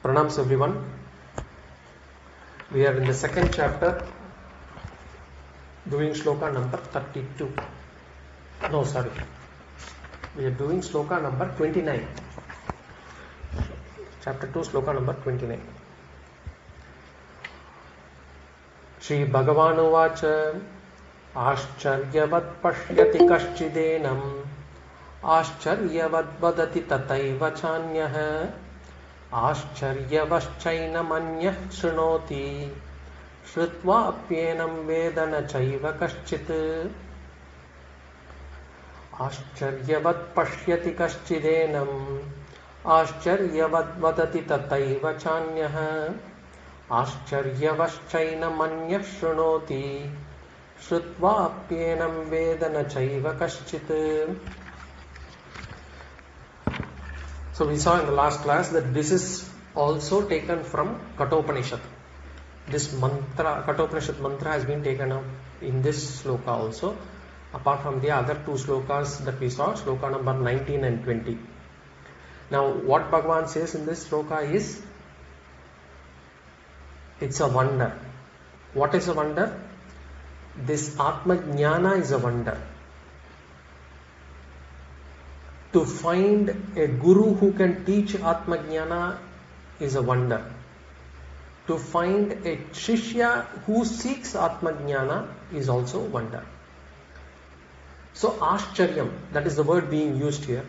Pranams everyone. We are in the second chapter doing Sloka number 32. No, sorry. We are doing Sloka number 29. Chapter 2, Sloka number 29. Shri Bhagavan Uvacha āścaryavat pashyati kaśchidenam āścaryavat vadati tataiva chānyah āścaryavaschainamanyah shrunoti shrutva apyenam vedana chaiva kaśchit āścaryavat pashyati kaśchidenam āścaryavat vadati tataiva chānyah āścaryavaschainamanyah shrunoti shrutva apyenam vedana chaiva kaśchit. So we saw in the last class that this is also taken from Kathopanishad. This mantra, Kathopanishad mantra, has been taken up in this sloka also, apart from the other two slokas that we saw, sloka number 19 and 20. Now what Bhagavan says in this sloka is, it's a wonder. What is a wonder? This Atma jnana is a wonder. To find a guru who can teach Atma jnana is a wonder. To find a Shishya who seeks Atma jnana is also a wonder. So āścaryam, that is the word being used here.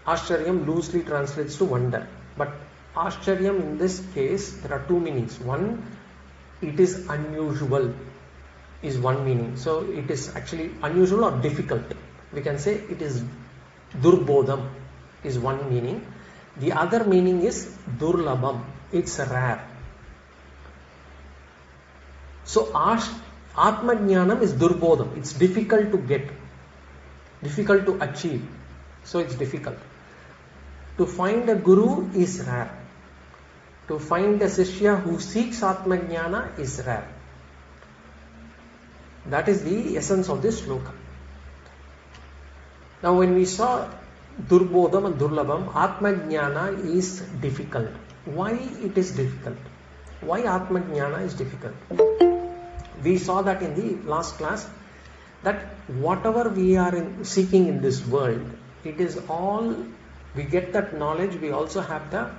Āścaryam loosely translates to wonder. But āścaryam in this case, there are two meanings. One, it is unusual, is one meaning. So it is actually unusual or difficult. We can say it is durbodham is one meaning. The other meaning is durlabham, it's rare. So Atma jnanam is durbodham, it's difficult to get, difficult to achieve. So it's difficult. To find a guru is rare. To find a Shishya who seeks Atma jnana is rare. That is the essence of this sloka. Now when we saw durbodham and durlabham, Atma jnana is difficult. Why it is difficult? Why Atma jnana is difficult? We saw that in the last class, that whatever we are seeking in this world, it is all, we get that knowledge, we also have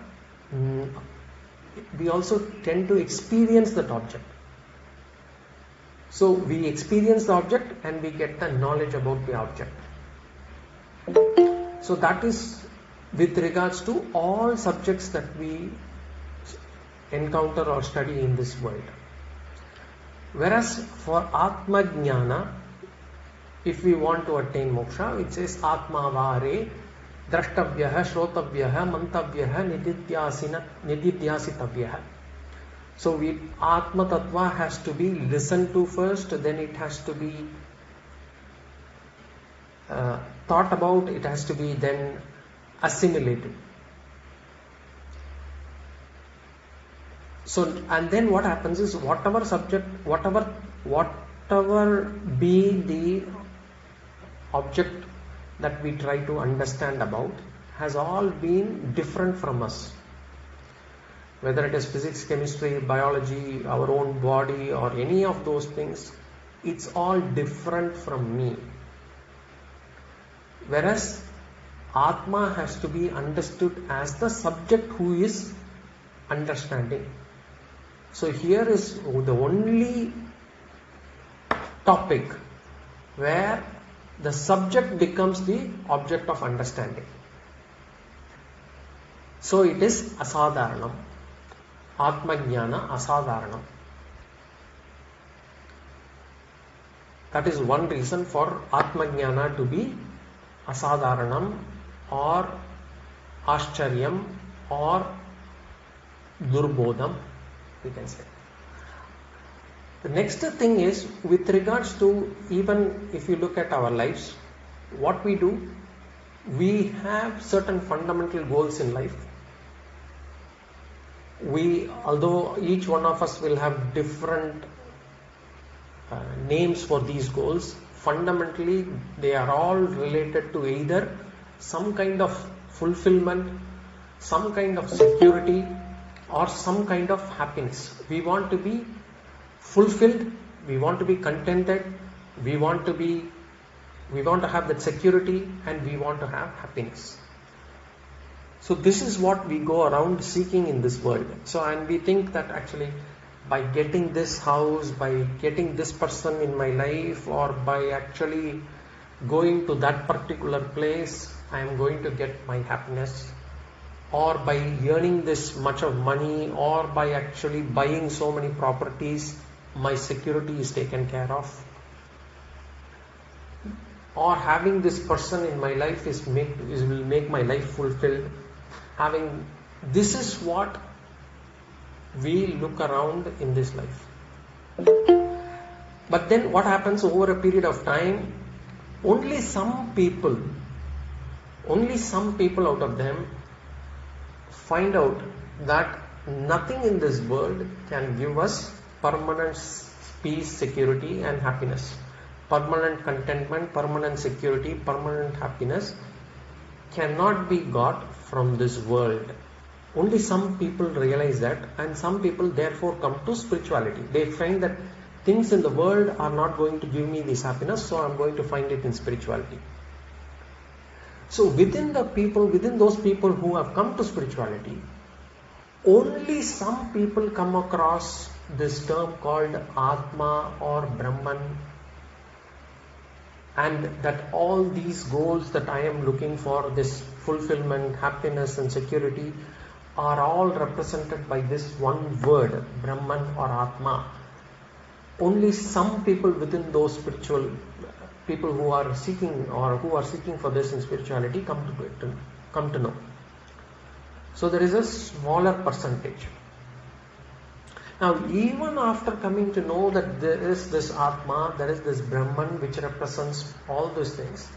we also tend to experience that object. So we experience the object and we get the knowledge about the object. So that is with regards to all subjects that we encounter or study in this world. Whereas for Atma jnana, if we want to attain moksha, it says Atma vare drashtavyaha shrotavyaha mantavyaha nididhyasitavyaha. So Atma Tattva has to be listened to first, then it has to be thought about, it has to be then assimilated. So, and then what happens is, whatever subject, whatever be the object that we try to understand about, has all been different from us. Whether it is physics, chemistry, biology, our own body, or any of those things, it's all different from me. Whereas Atma has to be understood as the subject who is understanding. So here is the only topic where the subject becomes the object of understanding. So it is Asādāranam. Atma jnana Asādāranam. That is one reason for Atma jnana to be Asādāranam or āścaryam or durbodham, we can say. The next thing is, with regards to, even if you look at our lives, what we do, we have certain fundamental goals in life. Although each one of us will have different names for these goals, fundamentally they are all related to either some kind of fulfillment, some kind of security, or some kind of happiness. We want to be fulfilled, we want to be contented, we want to have that security, and we want to have happiness. So this is what we go around seeking in this world. And we think that actually by getting this house, by getting this person in my life, or by actually going to that particular place, I am going to get my happiness, or by earning this much of money, or by actually buying so many properties, my security is taken care of, or having this person in my life will make my life fulfilled. This is what we look around in this life. But then what happens over a period of time? Only some people out of them find out that nothing in this world can give us permanent peace, security and happiness. Permanent contentment, permanent security, permanent happiness cannot be got from this world. Only some people realize that, and some people therefore come to spirituality. They find that things in the world are not going to give me this happiness, so I'm going to find it in spirituality. So within those people who have come to spirituality, only some people come across this term called Atma or Brahman, and that all these goals that I am looking for, this fulfillment, happiness and security, are all represented by this one word, Brahman or Atma. Only some people within those spiritual people who are seeking for this in spirituality come to know. So there is a smaller percentage. Now, even after coming to know that there is this Atma, there is this Brahman which represents all those things,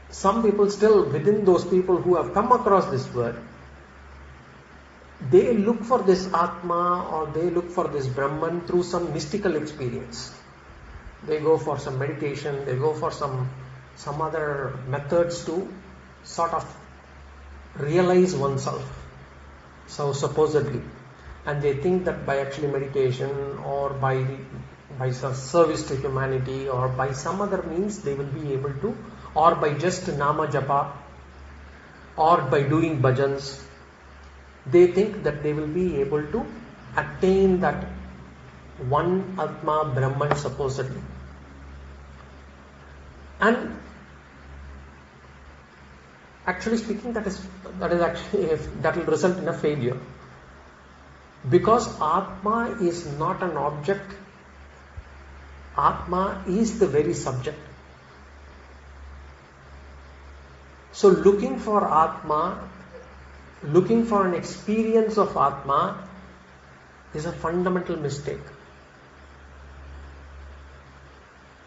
some people still, within those people who have come across this word, they look for this Atma or they look for this Brahman through some mystical experience. They go for some meditation, they go for some other methods to sort of realize oneself. So supposedly, and they think that by actually meditation or by some service to humanity or by some other means they will be able to, or by just nama japa or by doing bhajans, they think that they will be able to attain that one Atma Brahman supposedly. And actually speaking, that will result in a failure, because Atma is not an object. Atma is the very subject. So looking for Atma, looking for an experience of Atma is a fundamental mistake.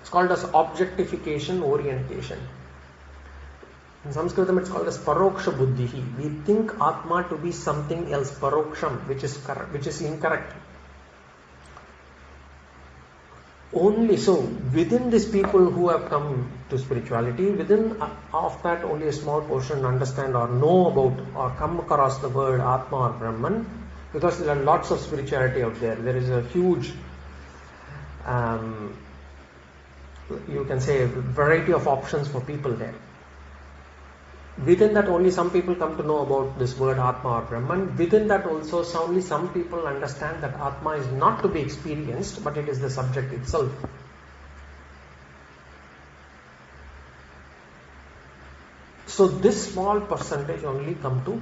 It's called as objectification orientation. In Sanskritam it's called as paroksha buddhihi. We think Atma to be something else, paroksham, which is incorrect. Only so, within these people who have come to spirituality, within of that only a small portion understand or know about or come across the word Atma or Brahman, because there are lots of spirituality out there. There is a huge, you can say, a variety of options for people there. Within that only some people come to know about this word Atma or Brahman. Within that also only some people understand that Atma is not to be experienced, but it is the subject itself. So this small percentage only come to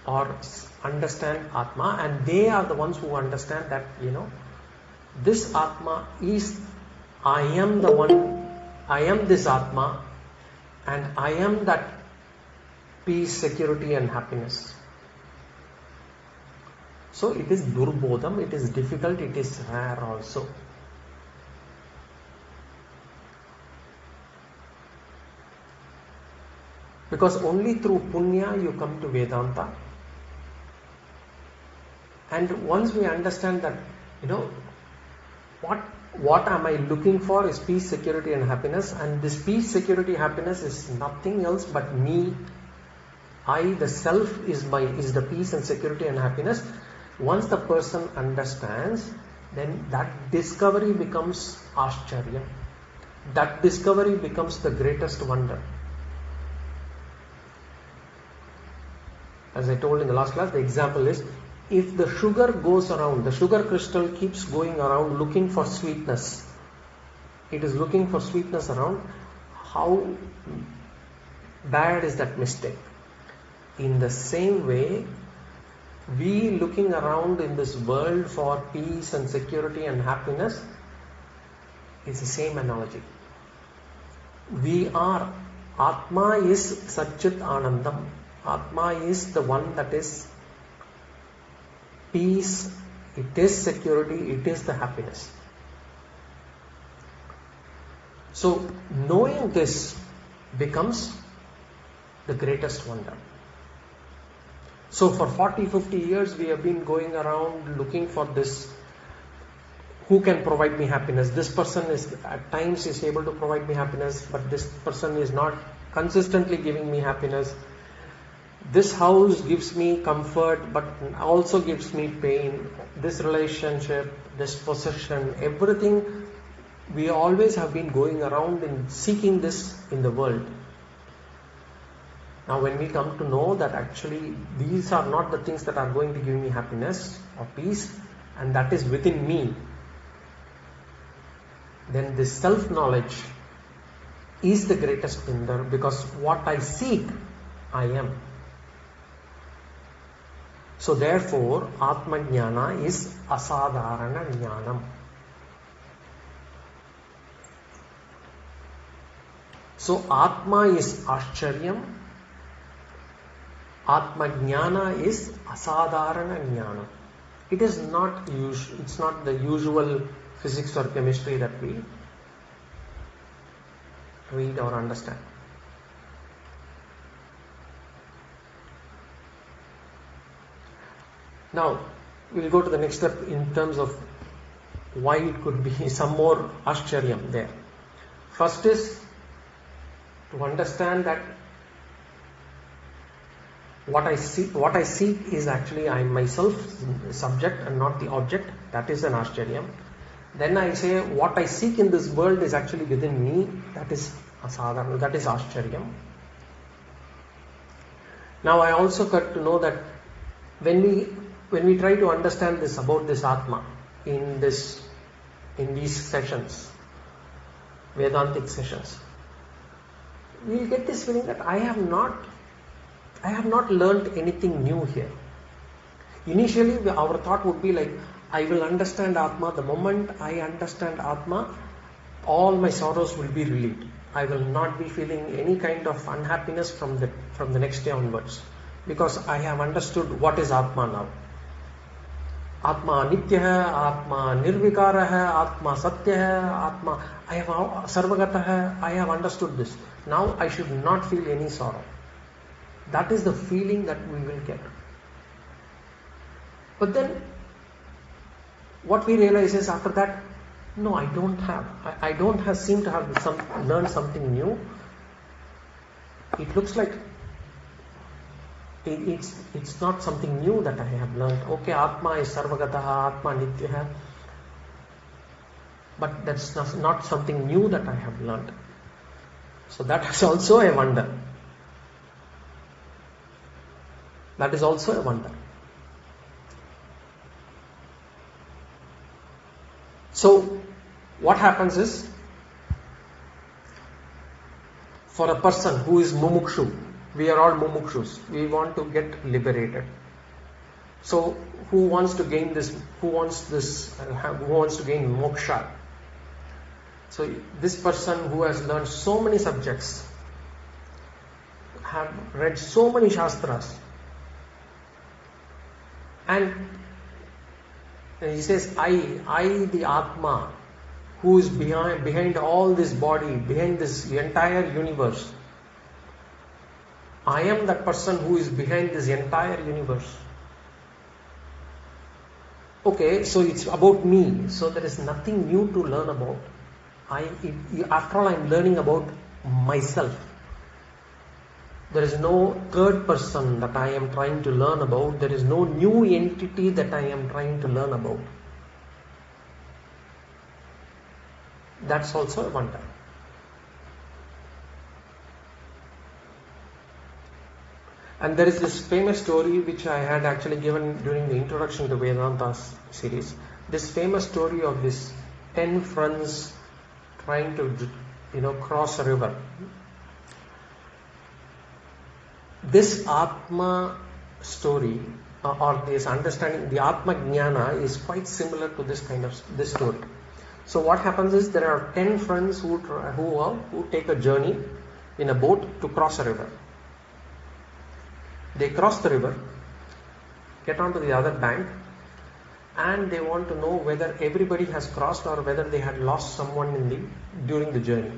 or understand Atma, and they are the ones who understand that, this Atma is, I am the one, I am this Atma, and I am that peace, security and happiness. So it is durbodham, it is difficult, it is rare also. Because only through punya you come to Vedānta. And once we understand that, what am I looking for is peace, security and happiness, and this peace, security, happiness is nothing else but me I, the self, is the peace and security and happiness. Once the person understands, then that discovery becomes āścaryam. That discovery becomes the greatest wonder. As I told in the last class, the example is, if the sugar goes around, the sugar crystal keeps going around looking for sweetness. It is looking for sweetness around. How bad is that mistake? In the same way, we looking around in this world for peace and security and happiness is the same analogy. We are. Atma is Satchit Anandam. Atma is the one that is peace, it is security, it is the happiness. So, knowing this becomes the greatest wonder. So, for 40-50 years we have been going around looking for this. Who can provide me happiness? This person is at times is able to provide me happiness, but this person is not consistently giving me happiness. This house gives me comfort, but also gives me pain. This relationship, this possession, everything, we always have been going around and seeking this in the world. Now when we come to know that actually these are not the things that are going to give me happiness or peace, and that is within me, then this self-knowledge is the greatest wonder, because what I seek, I am. So therefore, Atma jnana is Asādārana jñānam. So Atma is āścaryam, Atma jnana is Asādārana jñānam. It is not it's not the usual physics or chemistry that we read or understand. Now, we will go to the next step in terms of why it could be some more āścaryam there. First is to understand that what I seek is actually I myself, subject and not the object. That is an āścaryam. Then I say what I seek in this world is actually within me. That is Asādāranam. That is āścaryam. Now I also got to know that when we try to understand this about this Atma in these sessions, Vedantic sessions, we will get this feeling that I have not learned anything new here. Initially, our thought would be like, I will understand Atma. The moment I understand Atma, all my sorrows will be relieved. I will not be feeling any kind of unhappiness from the next day onwards, because I have understood what is Atma now. Atma nitya hai, Atma nirvikara hai, Atma satya hai, Atma I have sarvagata hai. I have understood this. Now I should not feel any sorrow. That is the feeling that we will get. But then what we realize is after that, no, I don't seem to have learned something new. It looks like it's not something new that I have learned. Okay, Atma is sarvagataha, Atma nityaha, but that's not something new that I have learned. So that is also a wonder. That is also a wonder. So what happens is, for a person who is mumukshu, we are all mumukshus, we want to get liberated. So who wants to gain this, who wants to gain moksha? So this person who has learned so many subjects, have read so many shastras, and he says, I the Atma, who is behind all this body, behind this entire universe. I am that person who is behind this entire universe. Okay, so it's about me. So there is nothing new to learn about. After all, I am learning about myself. There is no third person that I am trying to learn about. There is no new entity that I am trying to learn about. That's also a wonder. And there is this famous story which I had actually given during the introduction to Vedanta series. This famous story of this 10 friends trying to, cross a river. This Atma story or this understanding, the Atma jnāna is quite similar to this story. So what happens is there are 10 friends who take a journey in a boat to cross a river. They cross the river, get onto the other bank, and they want to know whether everybody has crossed or whether they had lost someone during the journey.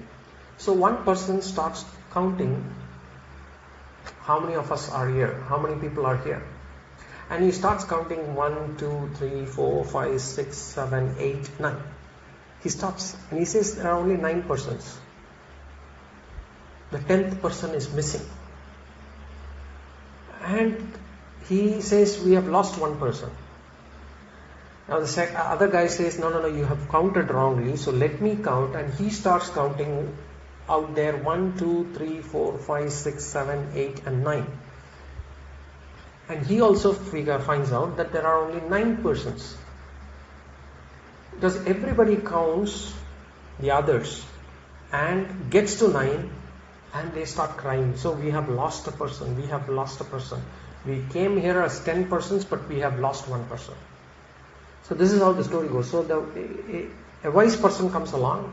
So one person starts counting how many of us are here, how many people are here. And he starts counting 1, 2, 3, 4, 5, 6, 7, 8, 9. He stops and he says there are only 9 persons. The 10th person is missing. And he says we have lost one person. Now the other guy says no, you have counted wrongly, so let me count. And he starts counting out there 1, 2, 3, 4, 5, 6, 7, 8 and 9. And he also finds out that there are only 9 persons. Because everybody counts the others and gets to 9 and they start crying. So we have lost a person, we have lost a person. We came here as 10 persons, but we have lost one person. So this is how the story goes. So a wise person comes along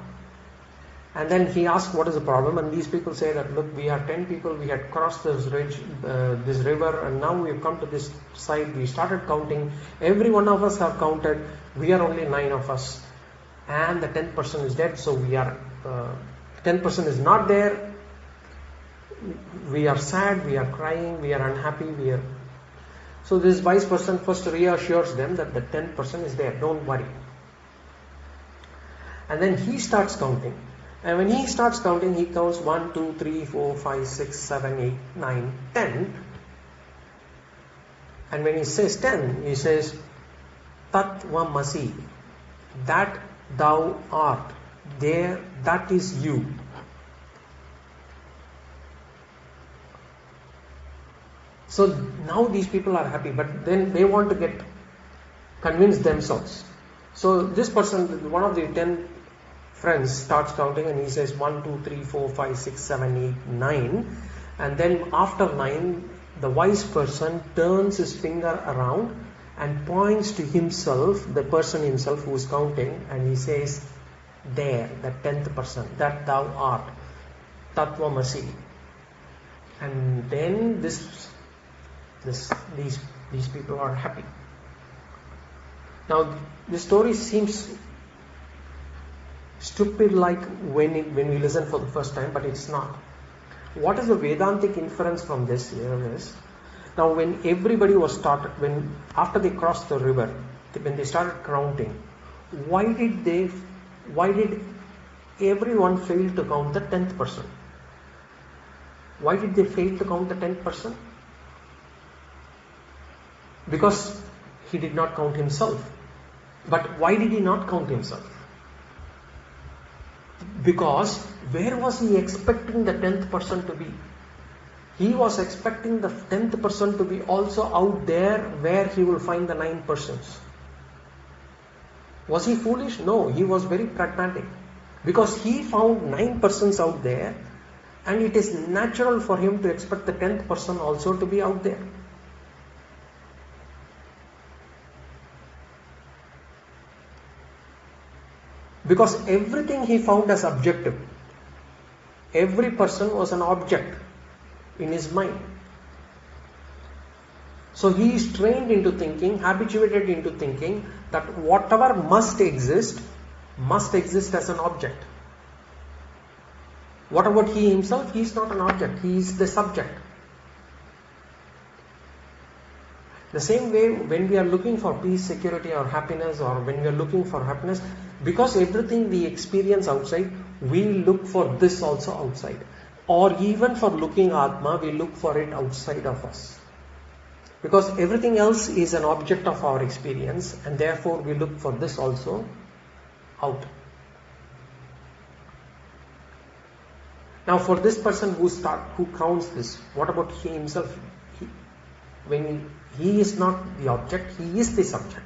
and then he asks what is the problem, and these people say that look, we are 10 people, we had crossed this river, and now we have come to this side, we started counting, every one of us have counted, we are only 9 of us, and the 10th person is dead, so we are 10th person is not there, we are sad, we are crying, we are unhappy, so this wise person first reassures them that the 10th person is there, don't worry. And then he starts counting. And when he starts counting, he counts 1, 2, 3, 4, 5, 6, 7, 8, 9, 10. And when he says 10, he says, Tatvamasi, that thou art, there, that is you. So now these people are happy, but then they want to get convinced themselves. So this person, one of the 10 friends, starts counting and he says 1, 2, 3, 4, 5, 6, 7, 8, 9. And then after 9, the wise person turns his finger around and points to himself, the person himself who is counting, and he says, there, the 10th person, that thou art, Tatvamasi. And then these people are happy. Now, this story seems stupid like when we listen for the first time, but it's not. What is the Vedantic inference from this here is, now when everybody was after they crossed the river, when they started counting, why did everyone fail to count the 10th person? Why did they fail to count the 10th person? Because he did not count himself. But why did he not count himself? Because where was he expecting the 10th person to be? He was expecting the 10th person to be also out there where he will find the 9 persons. Was he foolish? No, he was very pragmatic. Because he found 9 persons out there, and it is natural for him to expect the 10th person also to be out there. Because everything he found as objective. Every person was an object in his mind. So he is trained into thinking, habituated into thinking that whatever must exist as an object. What about he himself? He is not an object, he is the subject. The same way when we are looking for peace, security or happiness, or when we are looking for happiness, because everything we experience outside, we look for this also outside. Or even for looking Atma, we look for it outside of us. Because everything else is an object of our experience, and therefore we look for this also out. Now for this person who counts this, what about he himself? When he is not the object, he is the subject.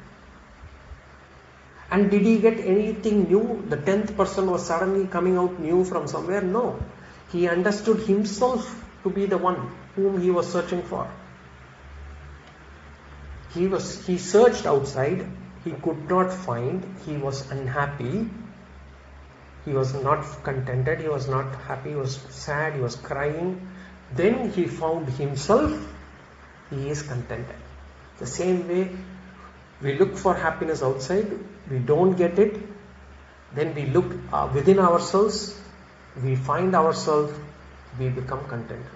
And did he get anything new? The 10th person was suddenly coming out new from somewhere? No. He understood himself to be the one whom he was searching for. He searched outside, he could not find, he was unhappy, he was not contented, he was not happy, he was sad, he was crying. Then he found himself, he is contented. The same way, we look for happiness outside, we don't get it, then we look within ourselves, we find ourselves, we become contented.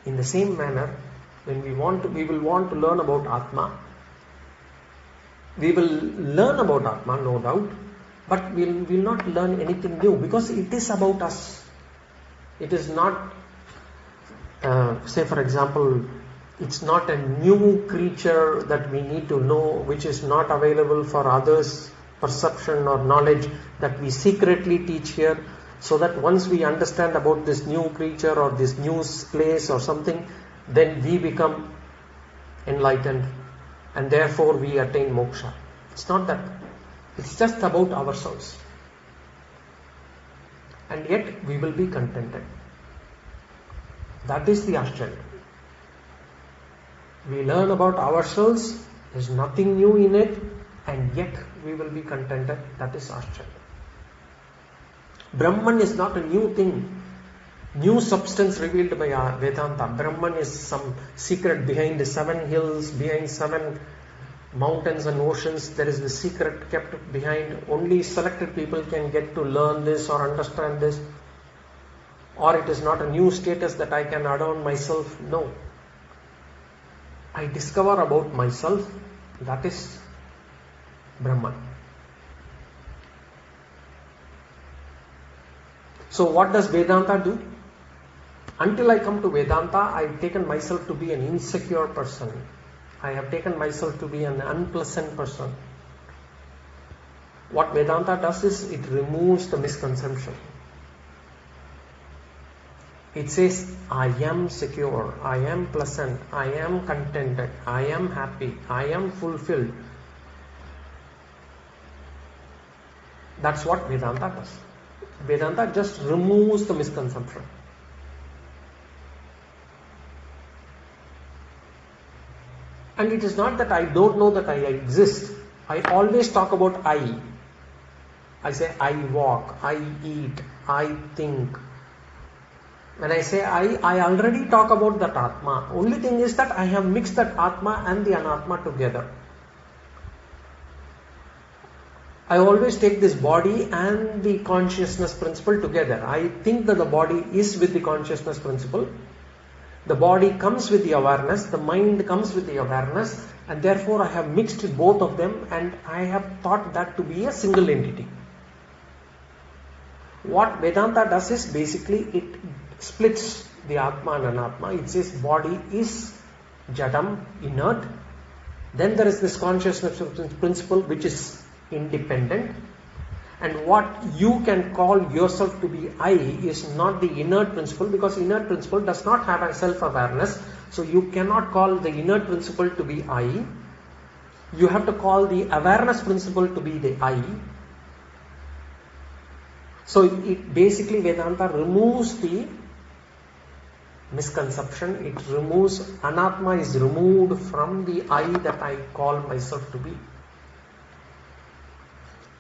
In the same manner, when we will want to learn about Atma. We will learn about Atma, no doubt, but we will not learn anything new because it is about us. It is not, say for example, it's not a new creature that we need to know, which is not available for others' perception or knowledge, that we secretly teach here, so that once we understand about this new creature or this new place or something, then we become enlightened and therefore we attain moksha. It's not that. It's just about ourselves. And yet we will be contented. That is the āścaryam. We learn about ourselves, there's nothing new in it, and yet we will be contented. That is āścaryam. Brahman is not a new thing, new substance revealed by Vēdānta. Brahman is some secret behind the 7 hills, behind 7 mountains and oceans. There is the secret kept behind. Only selected people can get to learn this or understand this. Or it is not a new status that I can add on myself. No. I discover about myself. That is Brahman. So what does Vēdānta do? Until I come to Vēdānta, I have taken myself to be an insecure person. I have taken myself to be an unpleasant person. What Vēdānta does is, it removes the misconception. It says, I am secure, I am pleasant, I am contented, I am happy, I am fulfilled. That's what Vēdānta does. Vēdānta just removes the misconception. And it is not that I don't know that I exist. I always talk about I. I say I walk, I eat, I think. When I say I already talk about that Atma. Only thing is that I have mixed that Atma and the Anatma together. I always take this body and the consciousness principle together. I think that the body is with the consciousness principle. The body comes with the awareness, the mind comes with the awareness, and therefore I have mixed both of them and I have thought that to be a single entity. What Vēdānta does is, basically it splits the Atma and Anatma. It says body is jadam, inert. Then there is this consciousness principle which is independent, and what you can call yourself to be I is not the inert principle, because inert principle does not have a self-awareness. So you cannot call the inert principle to be I. You have to call the awareness principle to be the I. So it basically, Vēdānta removes the misconception. It removes, Anatma is removed from the I that I call myself to be.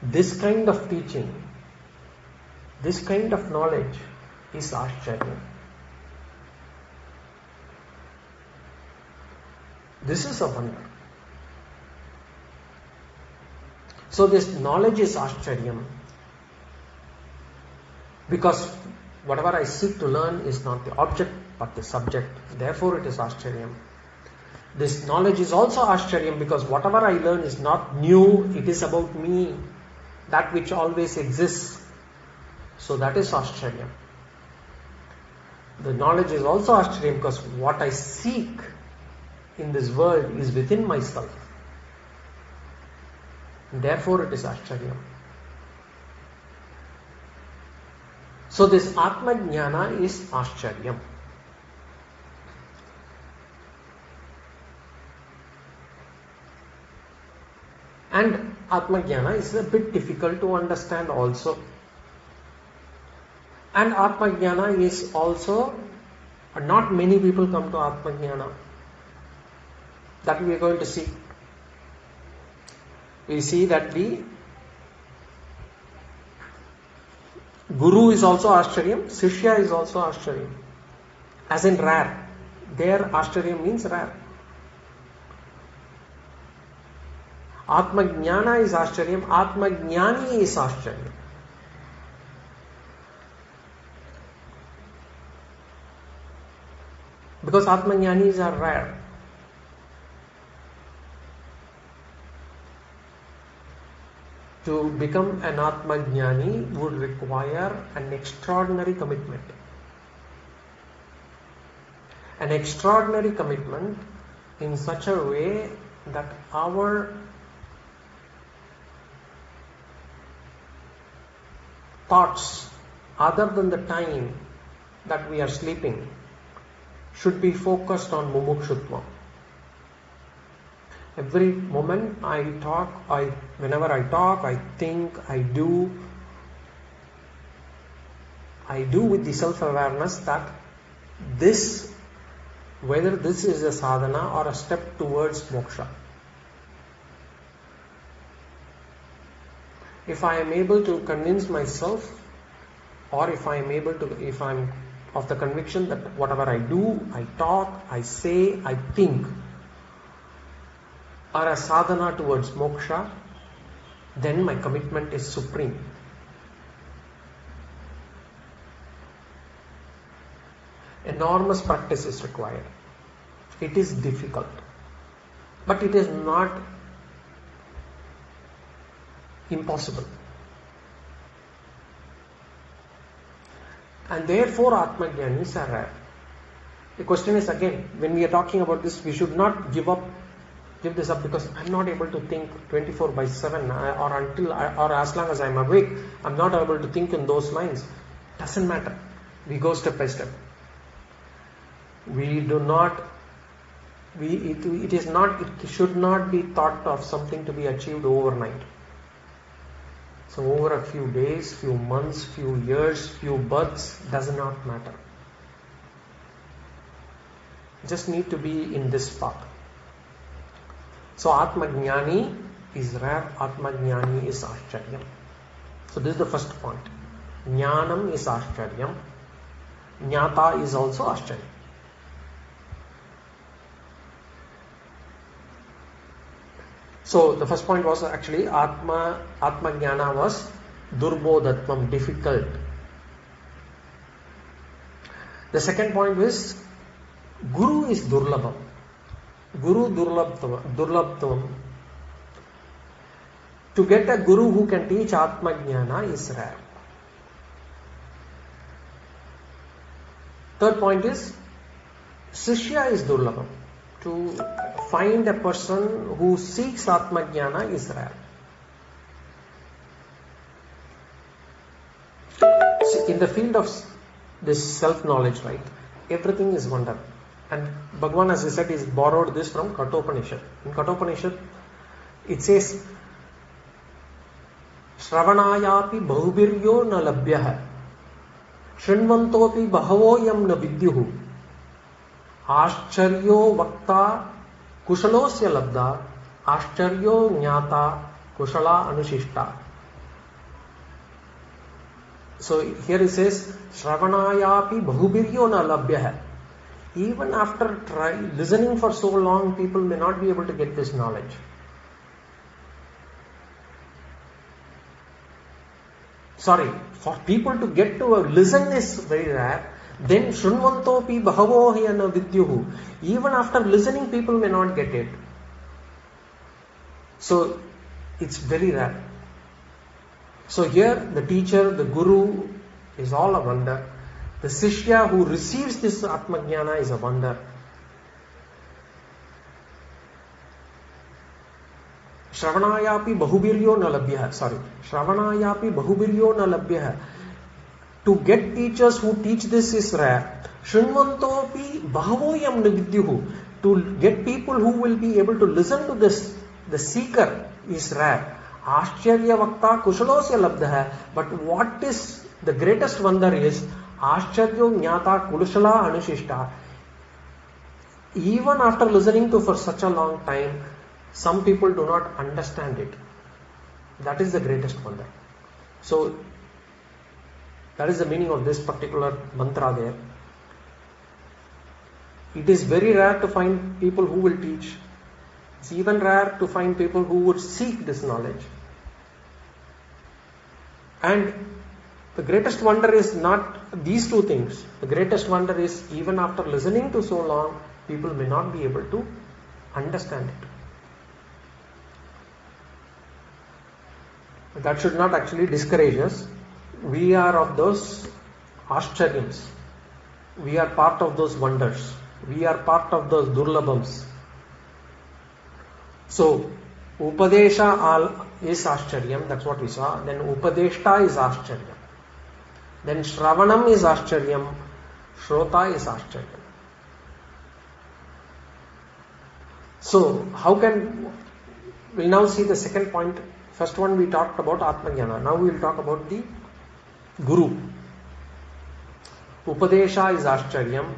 This kind of teaching, this kind of knowledge is āścaryam. This is a wonder. So this knowledge is āścaryam, because whatever I seek to learn is not the object but the subject. Therefore it is āścaryam. This knowledge is also āścaryam because whatever I learn is not new, it is about me. That which always exists. So that is āścaryam. The knowledge is also āścaryam because what I seek in this world is within myself. And therefore it is āścaryam. So this Atma jnana is āścaryam. And Atma jnana is a bit difficult to understand also. And Atma jnana is also, not many people come to Atma jnana. That we are going to see. We see that the Guru is also āścaryam, Shishya is also āścaryam. As in rare. There āścaryam means rare. Atma jnana is āścaryam, Atma jnani is āścaryam. Because Atma jnanis are rare. To become an Atma jnani would require an extraordinary commitment. An extraordinary commitment in such a way that our thoughts, other than the time that we are sleeping, should be focused on mumukshutva. Every moment whenever I talk, I think, I do with the self-awareness that this, whether this is a sadhana or a step towards moksha. If I am able to convince myself, or if I'm of the conviction that whatever I do, I talk, I say, I think, are a sadhana towards moksha, then my commitment is supreme. Enormous practice is required. It is difficult, but it is not impossible. And therefore Atma jnanis are rare. The question is again, when we are talking about this, we should not give this up because I'm not able to think 24/7 or as long as I'm awake, I'm not able to think in those lines. Doesn't matter. We go step by step. It should not be thought of something to be achieved overnight. So over a few days, few months, few years, few births, does not matter. Just need to be in this path. So Atma jnani is rare, Atma jnani is āścaryam. So this is the first point. Jnānam is āścaryam. Jnātha is also āścaryam. So the first point was actually Atma jnana was durbodhatvam, difficult. The second point was Guru is durlabham. Guru durlabham. To get a Guru who can teach Atma jnana is rare. Third point is Shishya is durlabham. To find a person who seeks Atma jnana is rare. So in the field of this self-knowledge, right, everything is wonder. And Bhagavan, as I said, is borrowed this from Kathopanishad. In Kathopanishad, it says, Shravanayapi bahubiryo na labhyaha Shrinvantopi bahavoyam na vidyuhu āścaryo vakta kushalosya labda āścaryo jñātha kushala anushishta. So here it says, Shravanayapi bahubiryo na labhyaha. Even after listening for so long, people may not be able to get this knowledge. Sorry, for people to get to listen is very rare. Then Shrinvantopi bahavohyana vidyuhu. Even after listening, people may not get it. So it's very rare. So here the teacher, the Guru, is all a wonder. The Shishya who receives this Atma Jnana is a wonder. Shravanayapi bahubiryo na labhyah. Shravanayapi bahubiryo na labhyah. To get teachers who teach this is rare. Shrinvantopi bahavoyam nividyuhu. To get people who will be able to listen to this, the seeker, is rare. Āścarya vakta kushalosya labdha. But what is the greatest wonder is āścaryo jñātha kulashala anushishta. Even after listening to for such a long time, some people do not understand it. That is the greatest wonder. So, that is the meaning of this particular mantra there. It is very rare to find people who will teach. It's even rare to find people who would seek this knowledge. And the greatest wonder is not these two things. The greatest wonder is even after listening to so long, people may not be able to understand it. That should not actually discourage us. We are of those āścaryams. We are part of those wonders. We are part of those durlabhams. So, Upadesha is āścaryam, that's what we saw. Then Upadeshta is āścaryam. Then Shravanam is āścaryam. Shrota is āścaryam. So, we'll now see the second point. First one we talked about Atma Jnana. Now we will talk about the Guru. Upadesha is āścaryam.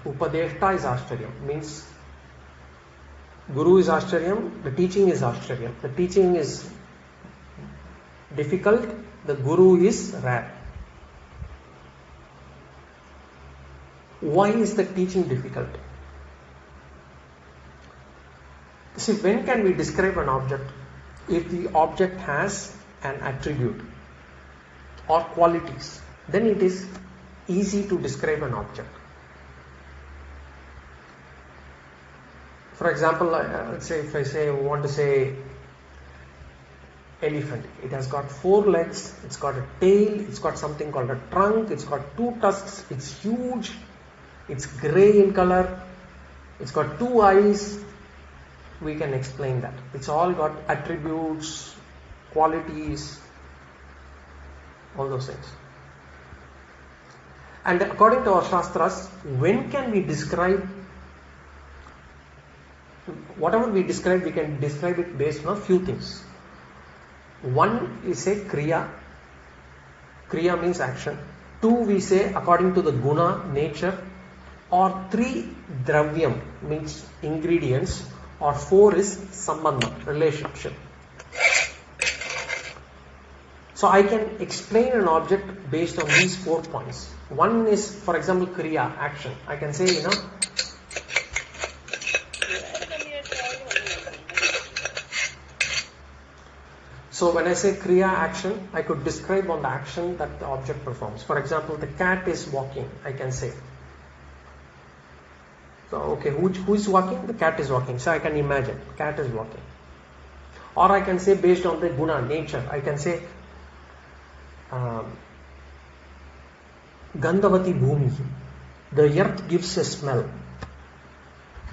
Upadeshta is āścaryam. Means Guru is āścaryam, the teaching is āścaryam. The teaching is difficult, the Guru is rare. Why is the teaching difficult? See, when can we describe an object? If the object has an attribute or qualities, then it is easy to describe an object. For example, let's say if I want to say elephant, it has got 4 legs, it's got a tail, it's got something called a trunk, it's got 2 tusks, it's huge, it's grey in color, it's got 2 eyes. We can explain that. It's all got attributes, qualities, all those things. And according to our Shastras, when can we describe whatever we describe, we can describe it based on a few things. One is a Kriya. Kriya means action. 2 we say according to the guna, nature. Or 3 dravyam means ingredients. Or 4 is sambandha, relationship. So I can explain an object based on these 4 points. One is, for example, Kriya, action. I can say, so when I say Kriya, action, I could describe on the action that the object performs. For example, the cat is walking, I can say. So, okay, who is walking? The cat is walking. So I can imagine, cat is walking. Or I can say based on the guna, nature, I can say Gandhavati Bhumi. The earth gives a smell.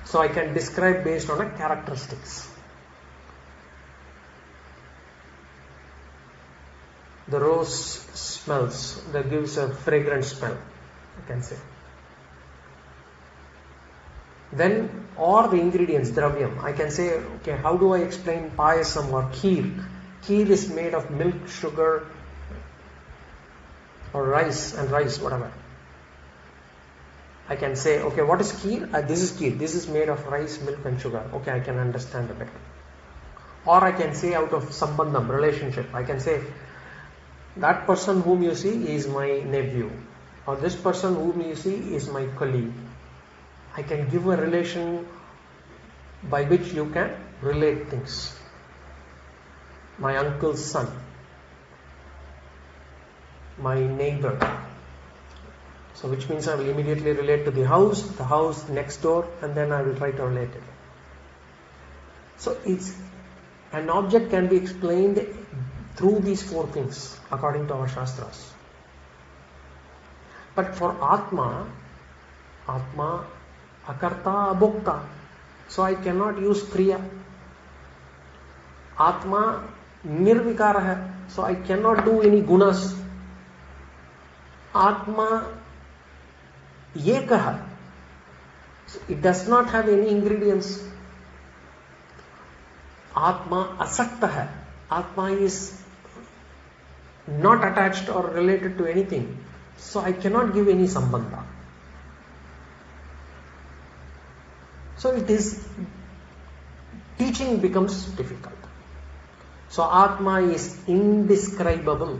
So I can describe based on a characteristics. The rose smells, that gives a fragrant smell, I can say. Then, or the ingredients, dravyam, I can say, okay, how do I explain payasam or kheer? Kheer is made of milk, sugar, or rice, whatever. I can say, okay, what is kheer? This is kheer. This is made of rice, milk and sugar. Okay, I can understand a bit. Or I can say out of sambandham, relationship. I can say, that person whom you see is my nephew. Or this person whom you see is my colleague. I can give a relation by which you can relate things. My uncle's son. My neighbor. So which means I will immediately relate to the house next door, and then I will try to relate it. So an object can be explained through these 4 things according to our Shastras. But for Atma akarta abhokta. So I cannot use kriya. Atma nirvikara hai. So I cannot do any gunas. Atma ekaha. So it does not have any ingredients. Atma asakta hai. Atma is not attached or related to anything. So I cannot give any sambandha. So it is, teaching becomes difficult. So Atma is indescribable.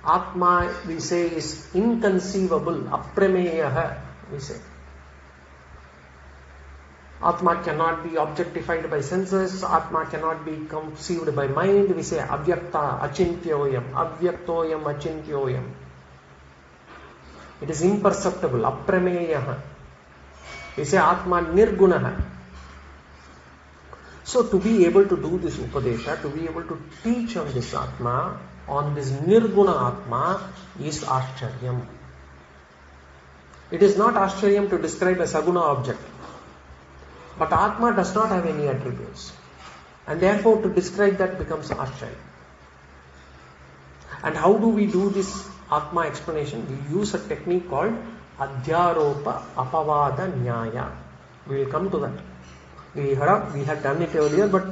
Atma, we say, is inconceivable, aprameyaha, we say. Atma cannot be objectified by senses. Atma cannot be conceived by mind. We say avyakta, achintyoyam, avyaktoyam, achintyoyam. It is imperceptible, aprameyaha. We say Atma nirgunaha. So to be able to do this upadesha, to be able to teach on this Atma, on this nirguna Atma, is āścaryam. It is not āścaryam to describe a saguna object. But Atma does not have any attributes. And therefore to describe that becomes āścaryam. And how do we do this Atma explanation? We use a technique called adhyaropa apavada nyaya. We will come to that. We had done it earlier, but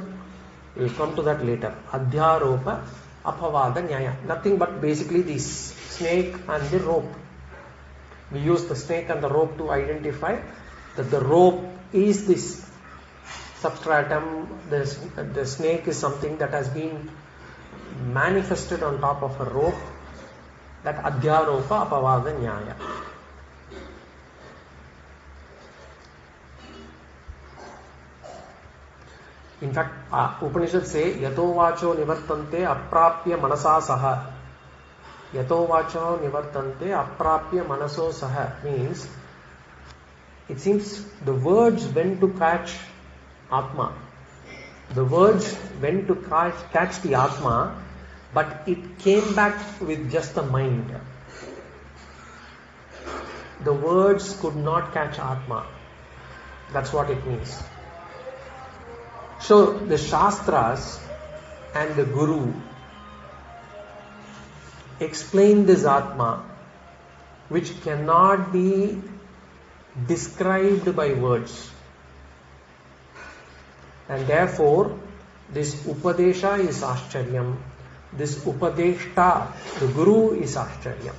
we will come to that later. Adhyaropa apavada nyaya. Nothing but basically the snake and the rope. We use the snake and the rope to identify that the rope is this substratum. The snake is something that has been manifested on top of a rope. That adhyaropa apavada nyaya. In fact, Upanishads say, yato vacho nivartante aprapya manasa saha. Yato vacho nivartante aprapya manaso saha means, it seems the words went to catch Atma. The words went to catch the Atma, but it came back with just the mind. The words could not catch Atma. That's what it means. So the Shastras and the Guru explain this Atma, which cannot be described by words. And therefore, this Upadesha is āścaryam. This Upadeshta, the Guru, is āścaryam.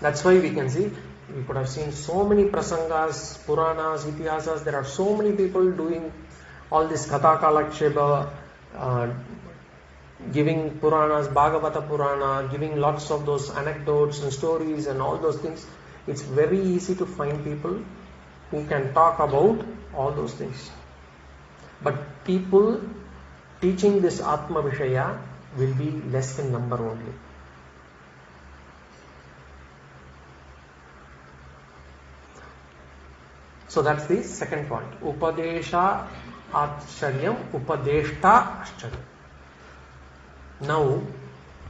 That's why we can see, we could have seen so many prasangas, Puranas, Itihasas. There are so many people doing all this Katha Kalaksheba, giving Puranas, Bhagavata Purana, giving lots of those anecdotes and stories and all those things. It's very easy to find people who can talk about all those things. But people teaching this Atma Vishaya will be less in number only. So that's the second point. Upadesha āścaryam, Upadeshta āścaryam. Now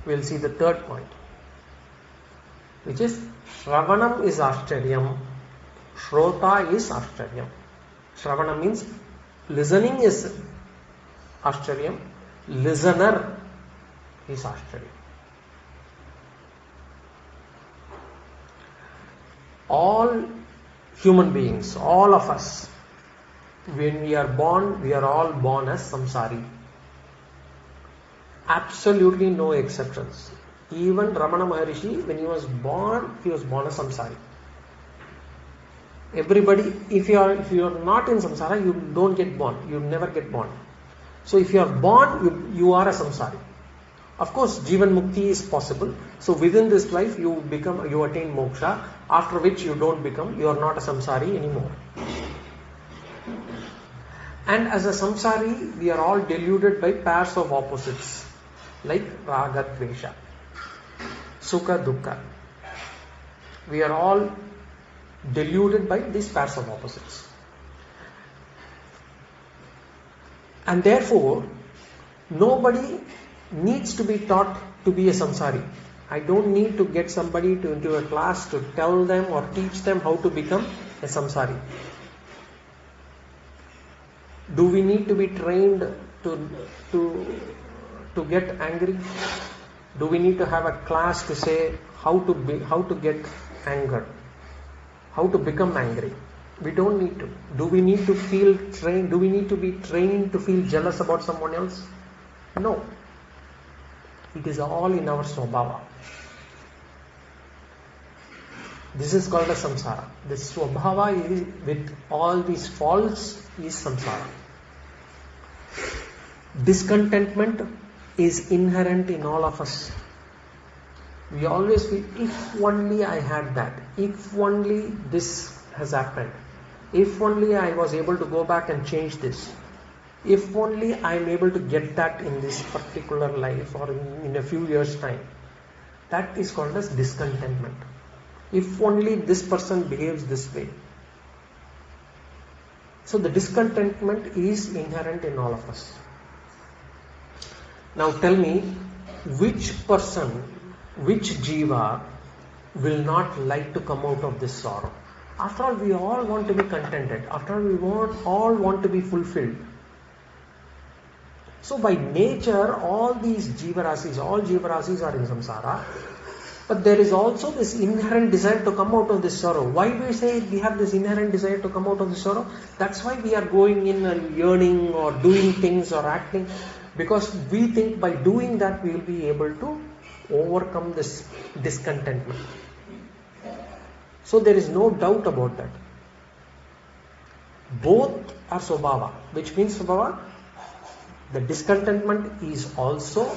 we'll see the third point, which is Shravanam is āścaryam, Shrota is āścaryam. Shravana means listening is āścaryam, listener is āścaryam. All human beings, all of us, when we are born, we are all born as samsari. Absolutely no exceptions. Even Ramana Maharishi, when he was born as samsari. Everybody, if you are not in samsara, you don't get born. You never get born. So if you are born, you are a samsari. Of course, Jivan Mukti is possible. So within this life, you attain moksha, after which you are not a samsari anymore. And as a samsari, we are all deluded by pairs of opposites, like raga, dvesha, sukha, dukkha. We are all deluded by these pairs of opposites. And therefore, nobody needs to be taught to be a samsari. I don't need to get somebody into a class to tell them or teach them how to become a samsari. Do we need to be trained to get angry? Do we need to have a class to say how to get anger, how to become angry? We don't need to. Do we need to feel trained? Do we need to be trained to feel jealous about someone else? No. It is all in our swabhava. This is called a samsara. The swabhava is, with all these faults, is samsara. Discontentment is inherent in all of us. We always feel, if only I had that, if only this has happened, if only I was able to go back and change this, if only I am able to get that in this particular life or in a few years' time. That is called as discontentment. If only this person behaves this way. So the discontentment is inherent in all of us. Now tell me, which person, which jiva will not like to come out of this sorrow? After all, we all want to be contented. After all, we all want to be fulfilled. So by nature, all jivarasis are in samsara. But there is also this inherent desire to come out of this sorrow. Why do we say we have this inherent desire to come out of this sorrow? That's why we are going in and yearning or doing things or acting. Because we think by doing that we will be able to overcome this discontentment. So there is no doubt about that. Both are swabhava, which means swabhava. The discontentment is also,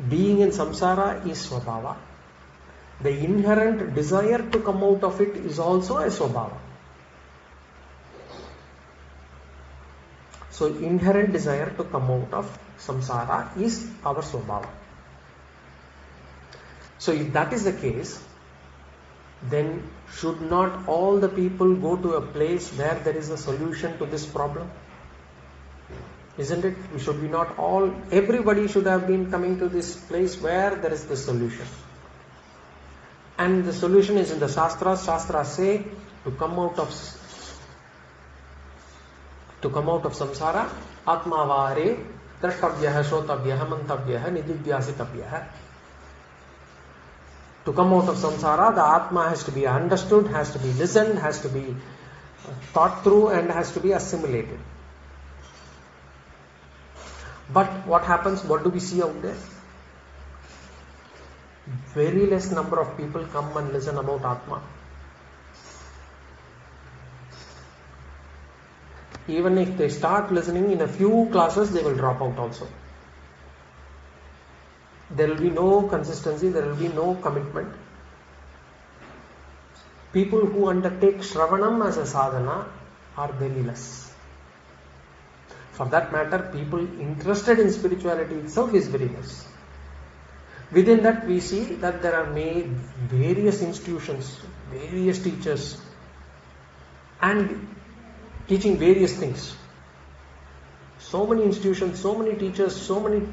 being in samsara is swabhava. The inherent desire to come out of it is also a swabhava. So inherent desire to come out of samsara is our swabhava. So if that is the case, then should not all the people go to a place where there is a solution to this problem? Isn't it? Should we not all, everybody should have been coming to this place where there is the solution. And the solution is in the Shastras. Shastras say to come out of samsara, Atma vare, drashtavyaha, shotavyaha, mantavyaha, nididhyasitavyaha. To come out of samsara, the Atma has to be understood, has to be listened, has to be thought through, and has to be assimilated. But what happens? What do we see out there? Very less number of people come and listen about Atma. Even if they start listening, in a few classes they will drop out also. There will be no consistency, there will be no commitment. People who undertake Shravanam as a sadhana are very less. For that matter, people interested in spirituality itself is very less. Within that, we see that there are various institutions, various teachers, and teaching various things. So many institutions, so many teachers, so many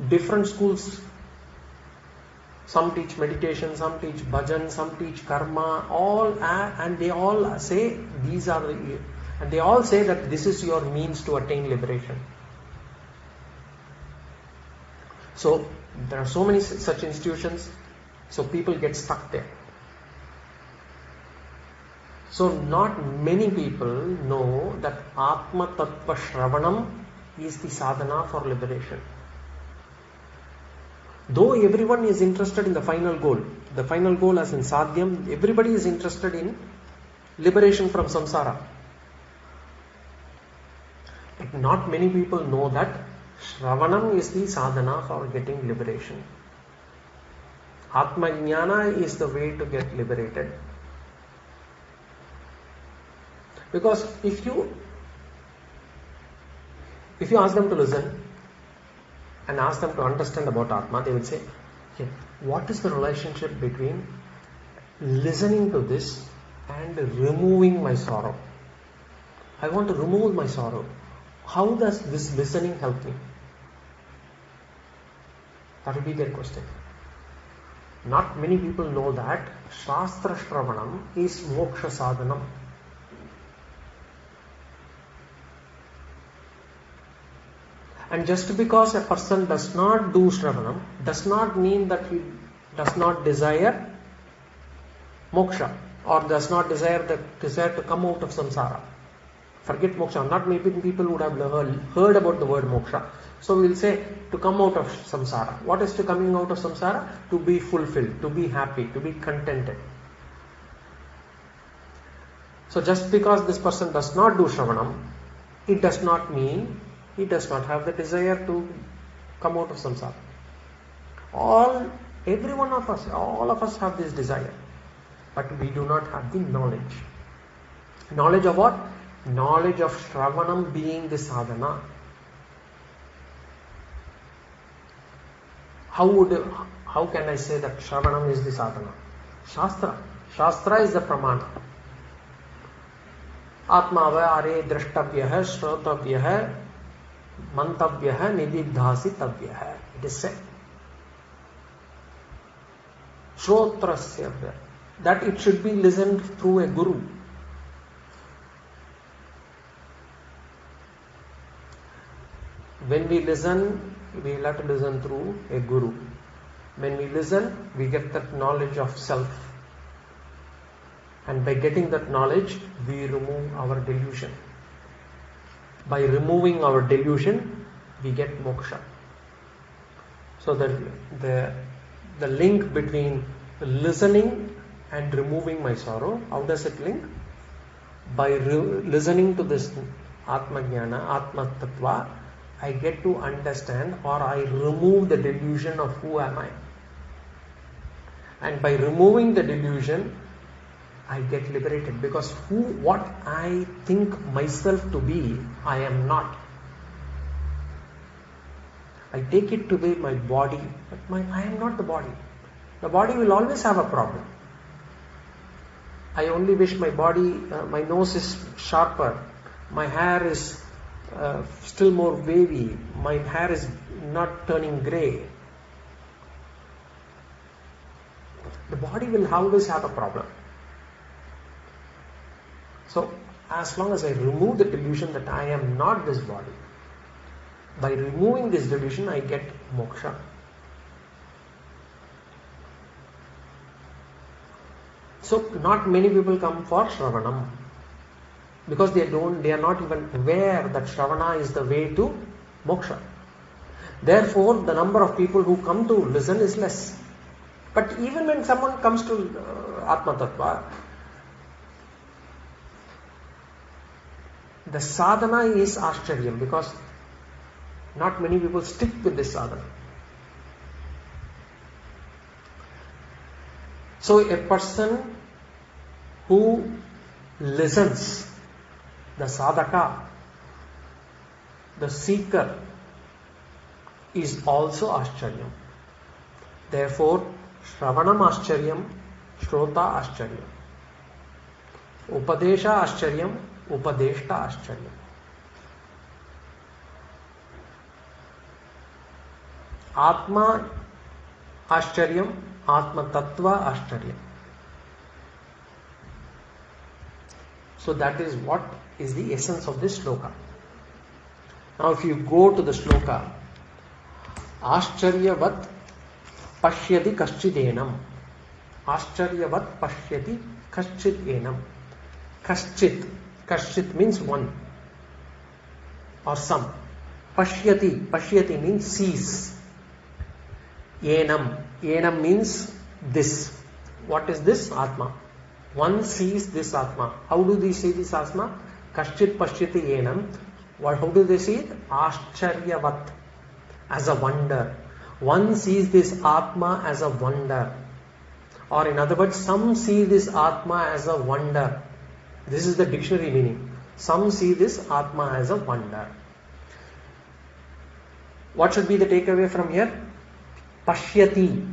different schools. Some teach meditation, some teach bhajan, some teach karma, and they all say and they all say that this is your means to attain liberation. So there are so many such institutions, so people get stuck there. So not many people know that Atma Tattva Shravanam is the sadhana for liberation. Though everyone is interested in the final goal as in sadhyam, everybody is interested in liberation from samsara. But not many people know that Shravanam is the sadhana for getting liberation. Atma jnāna is the way to get liberated. Because if you ask them to listen and ask them to understand about Atma, they will say, okay, what is the relationship between listening to this and removing my sorrow? I want to remove my sorrow. How does this listening help me? That will be their question. Not many people know that Shastra Shravanam is Moksha Sadhanam. And just because a person does not do Shravanam does not mean that he does not desire moksha or does not desire to come out of samsara. Forget moksha. Not many people would have heard about the word moksha. So we will say to come out of samsara. What is to coming out of samsara? To be fulfilled, to be happy, to be contented. So just because this person does not do Shravanam, it does not mean he does not have the desire to come out of samsara. Every one of us, all of us have this desire. But we do not have the knowledge. Knowledge of what? Knowledge of Shravanam being the sadhana. How can I say that Shravanam is the sadhana? Shastra. Shastra is the pramana. Atma va are drashtavyah, shrotavyah, mantavyah, nididhasitavyah. It is said. Shrotrasya, that it should be listened through a guru. When we listen, we will have to listen through a guru. When we listen, we get that knowledge of self. And by getting that knowledge, we remove our delusion. By removing our delusion, we get moksha. So the link between listening and removing my sorrow, how does it link? By listening to this Atma jnana, Atma tattva, I get to understand or I remove the delusion of who am I. And by removing the delusion, I get liberated, because what I think myself to be, I am not. I take it to be my body, but I am not the body. The body will always have a problem. I only wish my body, my nose is sharper, my hair is still more wavy, my hair is not turning grey. The body will always have a problem. So, as long as I remove the delusion that I am not this body, by removing this delusion, I get moksha. So, not many people come for Shravanam because they are not even aware that Shravana is the way to moksha. Therefore, the number of people who come to listen is less. But even when someone comes to Atma Tattva, the sadhana is āścaryam, because not many people stick with this sadhana. So a person who listens, the sadhaka, the seeker, is also āścaryam. Therefore, Shravanam āścaryam, Shrota āścaryam, Upadesha āścaryam, Upadeshta āścaryam. Atma āścaryam, Atma tattva āścaryam. So that is what is the essence of this sloka. Now if you go to the sloka, āścaryavat pashyati kaschid-enam. Āścaryavat pashyati kaschid-enam. Kaschit means one or some. Pashyati means sees. Enam means this. What is this? Atma. One sees this Atma. How do they see this Atma? Kaschit pashyati enam. How do they see it? Āścaryavat, as a wonder. One sees this Atma as a wonder. Or in other words, some see this Atma as a wonder. This is the dictionary meaning. Some see this Atma as a wonder. What should be the takeaway from here? Pashyati.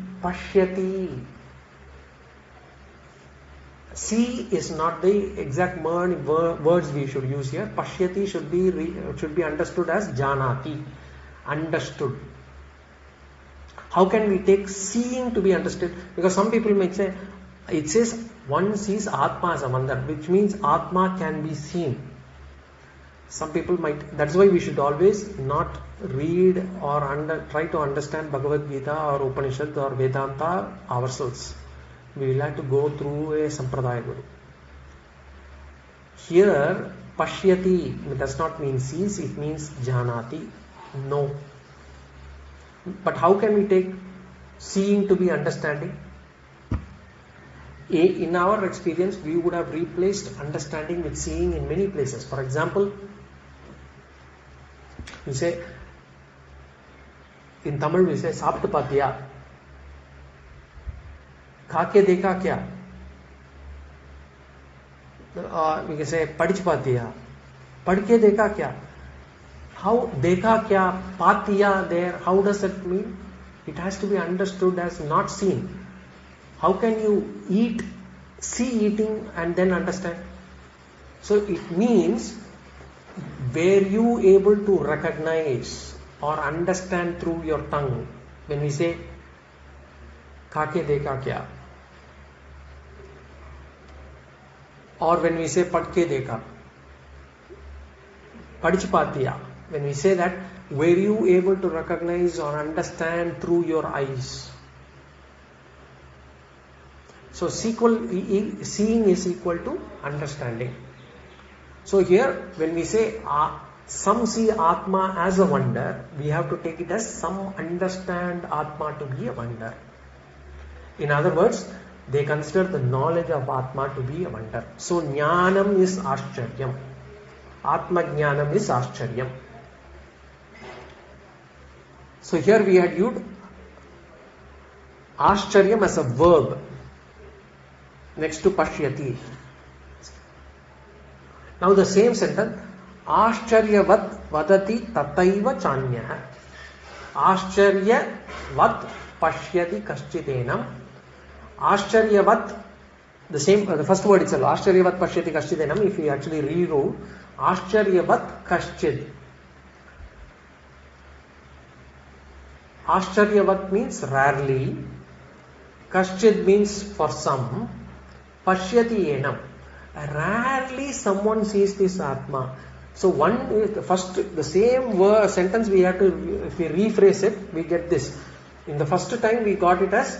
See is not the exact words we should use here. Pashyati should be understood as jnānati, understood. How can we take seeing to be understood? Because some people might say, it says one sees Atma as a wonder, which means Atma can be seen. Some people might, that's why we should always not read or try to understand Bhagavad Gita or Upanishad or Vedanta ourselves. We will have to go through a Sampradaya Guru. Here, Pashyati does not mean sees, it means Janati. No. But how can we take seeing to be understanding? In our experience, we would have replaced understanding with seeing in many places. For example, we say, in Tamil we say, Saaptu Patiya. Khake dekha kya? We can say, Padich Patiya. Padke dekha kya? How dekha kya? Patiya there, how does it mean? It has to be understood as not seen. How can you see eating and then understand? So it means, were you able to recognize or understand through your tongue when we say khake dekha kya, or when we say padke dekha, padich patiya, when we say that, were you able to recognize or understand through your eyes? So seeing is equal to understanding. So here, when we say some see Atma as a wonder, we have to take it as some understand Atma to be a wonder. In other words, they consider the knowledge of Atma to be a wonder. So jñānam is āścaryam. Atma jñānam is āścaryam. So here we had used āścaryam as a verb next to pashyati. Now the same sentence, āścaryavat vadati tataiva chānyah. Āścaryavat pashyati kaschitenam. Āścaryavat, the first word itself, āścaryavat pashyati kaschitenam, if we actually rewrote, āścaryavat kaschid. Āścaryavat means rarely, kaschid means for some, pashyati enam. Rarely someone sees this Atma. So the same sentence we have to, if we rephrase it, we get this. In the first time we got it as,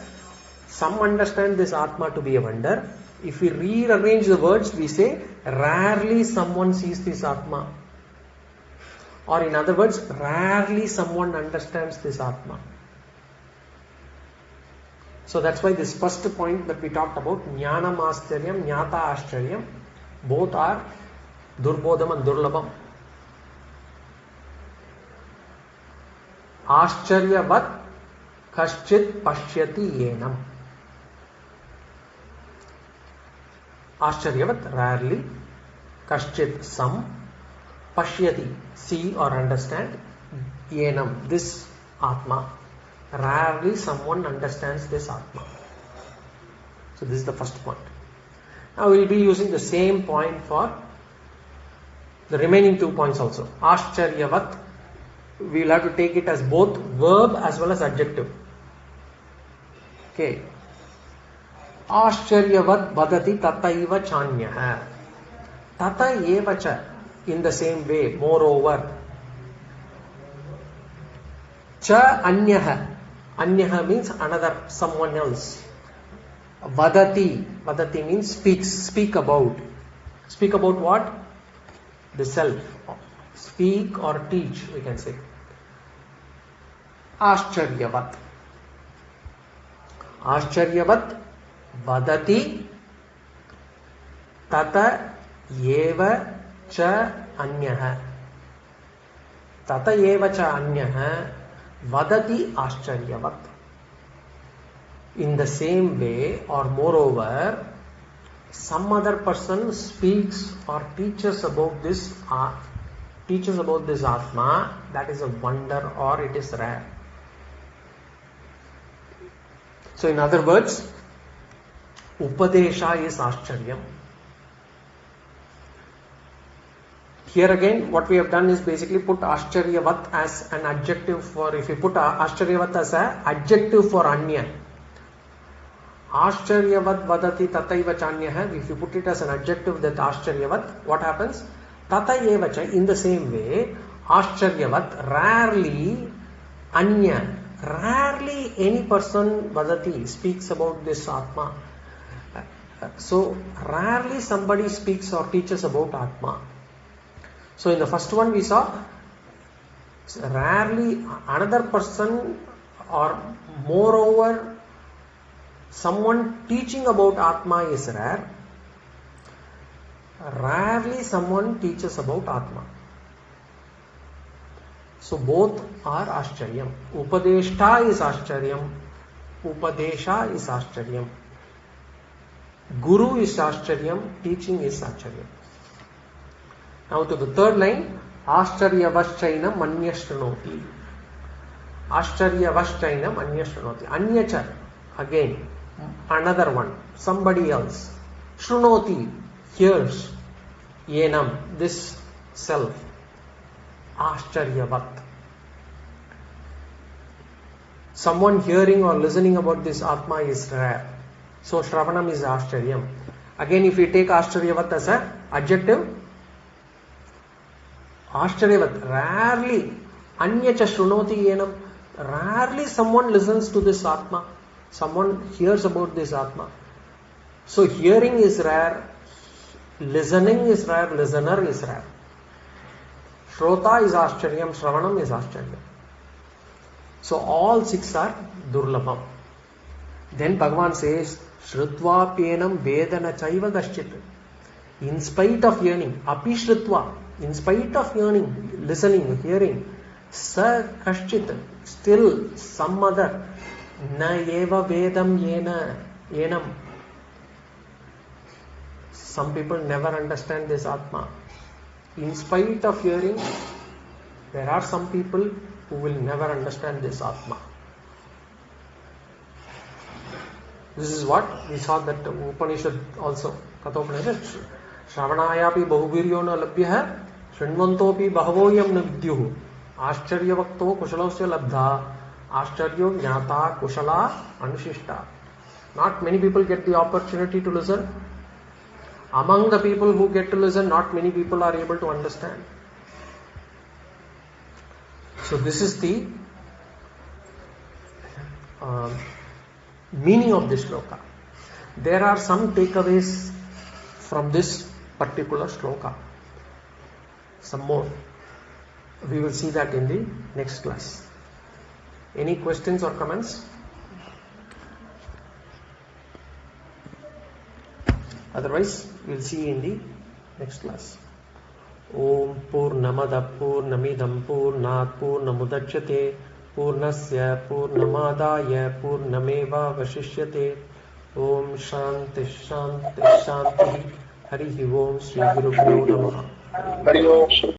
some understand this Atma to be a wonder. If we rearrange the words, we say, rarely someone sees this Atma. Or in other words, rarely someone understands this Atma. So that's why this first point that we talked about, jñānam āścaryam, jñātha āścaryam, both are durbodham and durlabham. Āścaryavat kaschit pashyati enam. Āścaryavat, rarely, kaschit, some, pashyati, see or understand, enam, this Atma. Rarely someone understands this Atma. So this is the first point. Now we will be using the same point for the remaining 2 points also. Āścaryavat, we will have to take it as both verb as well as adjective. Okay. Āścaryavat vadati tataiva chānyah. Tata evacha, in the same way, moreover. Cha anyah. Anyah means another, someone else. Vadati. Vadati means speak about. Speak about what? The self. Speak or teach, we can say. Āścaryavat. Āścaryavat vadati tata eva cha anyah. Tata eva cha anyah vadati āścaryavat. In the same way or moreover, some other person speaks or teaches about this Atma, that is a wonder or it is rare. So in other words, upadesha is āścaryam. Here again, what we have done is basically put āścaryavat as an adjective for, if you put āścaryavat as an adjective for anya. āścaryavat vadati tataiva chanyah. If you put it as an adjective, that āścaryavat, what happens? Tataiva cha, in the same way, āścaryavat, rarely anya. Rarely any person vadati speaks about this Atma. So rarely somebody speaks or teaches about Atma. So in the first one we saw rarely another person or moreover someone teaching about Atma is rare. Rarely someone teaches about Atma. So both are āścaryam. Upadeshta is āścaryam. Upadesha is āścaryam. Guru is āścaryam. Teaching is āścaryam. Now to the third line. āścaryavaschainam anyashrunoti. āścaryavaschainam anyashrunoti. Anyacha. Again. Another one. Somebody else. Shrunoti. Hears. Jnānam. This self. āścaryavat. Someone hearing or listening about this Atma is rare. So Shravanam is āścaryam. Again, if we take āścaryavat as an adjective, āścaryavat, rarely, anyacha shrunoti jnānam, rarely someone listens to this Atma. Someone hears about this Atma. So hearing is rare, listening is rare, listener is rare. Shrota is āścaryam, Shravanam is āścaryam. So all six are durlabham. Then Bhagavan says, Shrutva pyenam vedana chaiva daschit. In spite of yearning, api shrutva, in spite of yearning, listening, hearing, sa kaschit, still some other, na eva vedam yenam. Some people never understand this Atma. In spite of hearing, there are some people who will never understand this Atma. This is what we saw that Upanishad also. Kathopanishad. Shravanayapi bahubiryo na labhyah shrinvantopi bahavoyam na vidyuhu āścaryavakto kushalasya labdha āścaryo jñātha kushala anushishta. Not many people get the opportunity to listen. Among the people who get to listen, not many people are able to understand. So this is the meaning of this sloka. There are some takeaways from this particular sloka. Some more. We will see that in the next class. Any questions or comments? Otherwise, we will see in the next class. Om Purnamada Purnamidam Purnat Purnamudachyate Purnasya Purnamadaya Purnameva Vashishyate. Om Shanti Shanti Shanti. Hari Om Shri Guru Namaha.